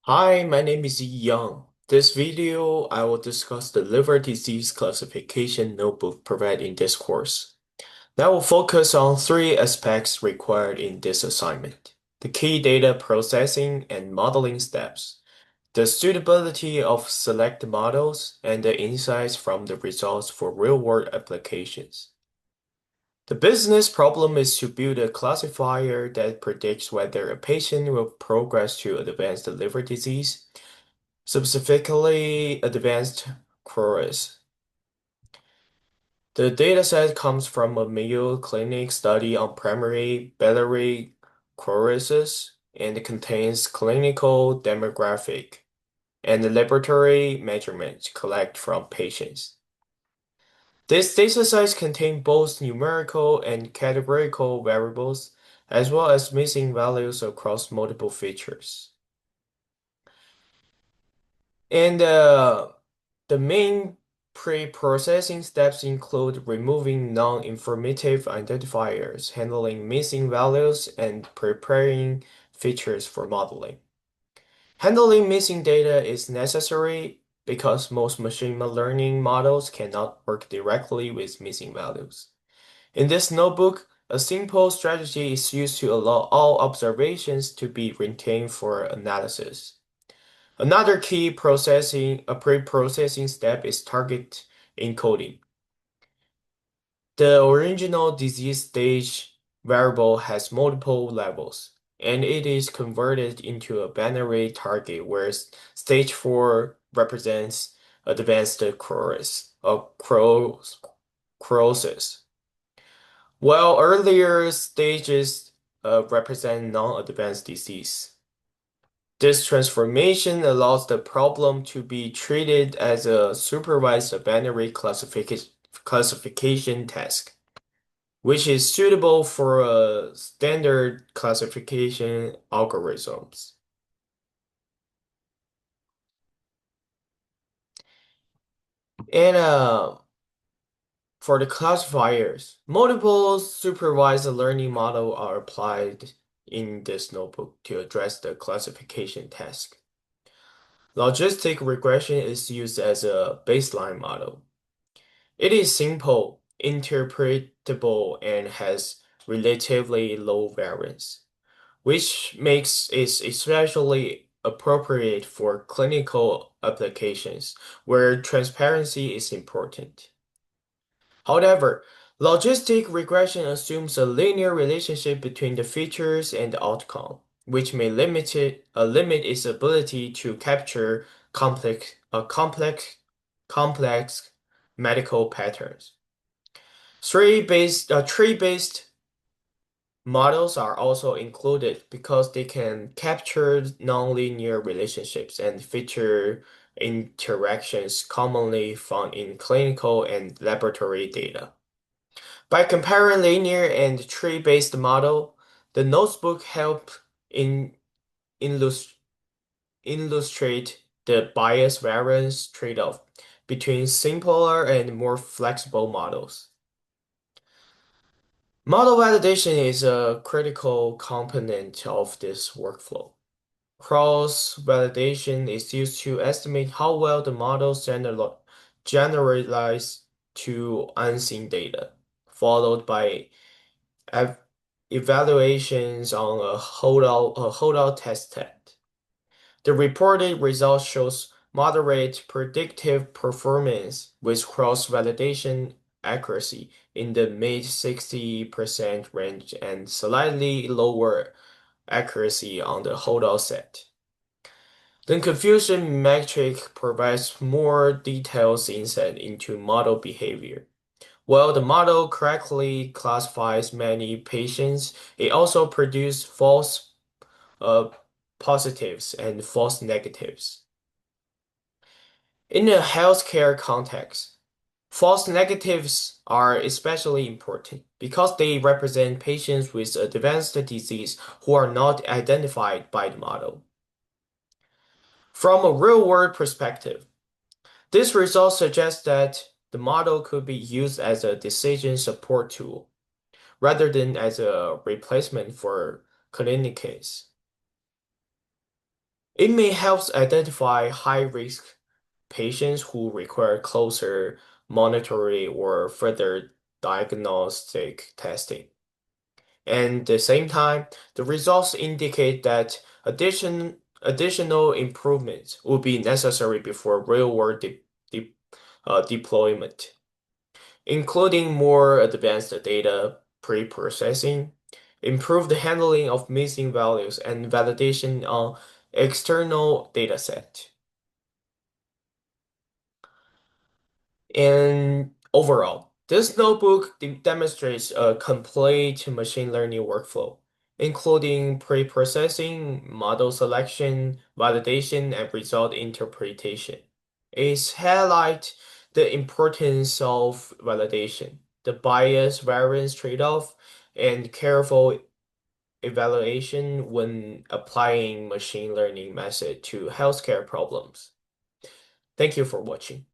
Hi, my name is Yi Young. This video, I will discuss the liver disease classification notebook provided in this course. That will focus on three aspects required in this assignment: the key data processing and modeling steps, the suitability of select models, and the insights from the results for real-world applications. The business problem is to build a classifier that predicts whether a patient will progress to advanced liver disease, specifically advanced queries. The dataset comes from a Mayo Clinic study on primary biliary choresis and contains clinical demographic and laboratory measurements collected from patients. This dataset contains both numerical and categorical variables, as well as missing values across multiple features. And the main pre-processing steps include removing non-informative identifiers, handling missing values, and preparing features for modeling. Handling missing data is necessary because most machine learning models cannot work directly with missing values. In this notebook, a simple strategy is used to allow all observations to be retained for analysis. Another key pre-processing step is target encoding. The original disease stage variable has multiple levels, and it is converted into a binary target where stage 4 represents advanced cirrhosis, while earlier stages represent non-advanced disease. This transformation allows the problem to be treated as a supervised binary classification task, which is suitable for standard classification algorithms. And for the classifiers, multiple supervised learning models are applied in this notebook to address the classification task. Logistic regression is used as a baseline model. It is simple, interpretable, and has relatively low variance, which makes it especially appropriate for clinical applications where transparency is important. However, logistic regression assumes a linear relationship between the features and the outcome, which may limit its ability to capture complex medical patterns. Tree-based models are also included because they can capture nonlinear relationships and feature interactions commonly found in clinical and laboratory data. By comparing linear and tree-based model, the notebook help in illus- illustrate the bias variance trade-off between simpler and more flexible models. Model validation is a critical component of this workflow. Cross-validation is used to estimate how well the model generalize to unseen data, followed by ev- evaluations on a holdout test set. The reported result shows moderate predictive performance with cross-validation accuracy in the mid 60% range and slightly lower accuracy on the holdout set. The confusion metric provides more detailed insight into model behavior. While the model correctly classifies many patients, it also produces false uh, positives and false negatives. In a healthcare context, false negatives are especially important because they represent patients with advanced disease who are not identified by the model. From a real-world perspective, this result suggests that the model could be used as a decision support tool rather than as a replacement for clinicians. It may help identify high-risk patients who require closer monitoring or further diagnostic testing. And at the same time, the results indicate that additional improvements will be necessary before real-world deployment, including more advanced data pre-processing, improved handling of missing values, and validation on external dataset. And overall, this notebook demonstrates a complete machine learning workflow, including pre-processing, model selection, validation, and result interpretation. It highlights the importance of validation, the bias variance trade-off, and careful evaluation when applying machine learning method to healthcare problems. Thank you for watching.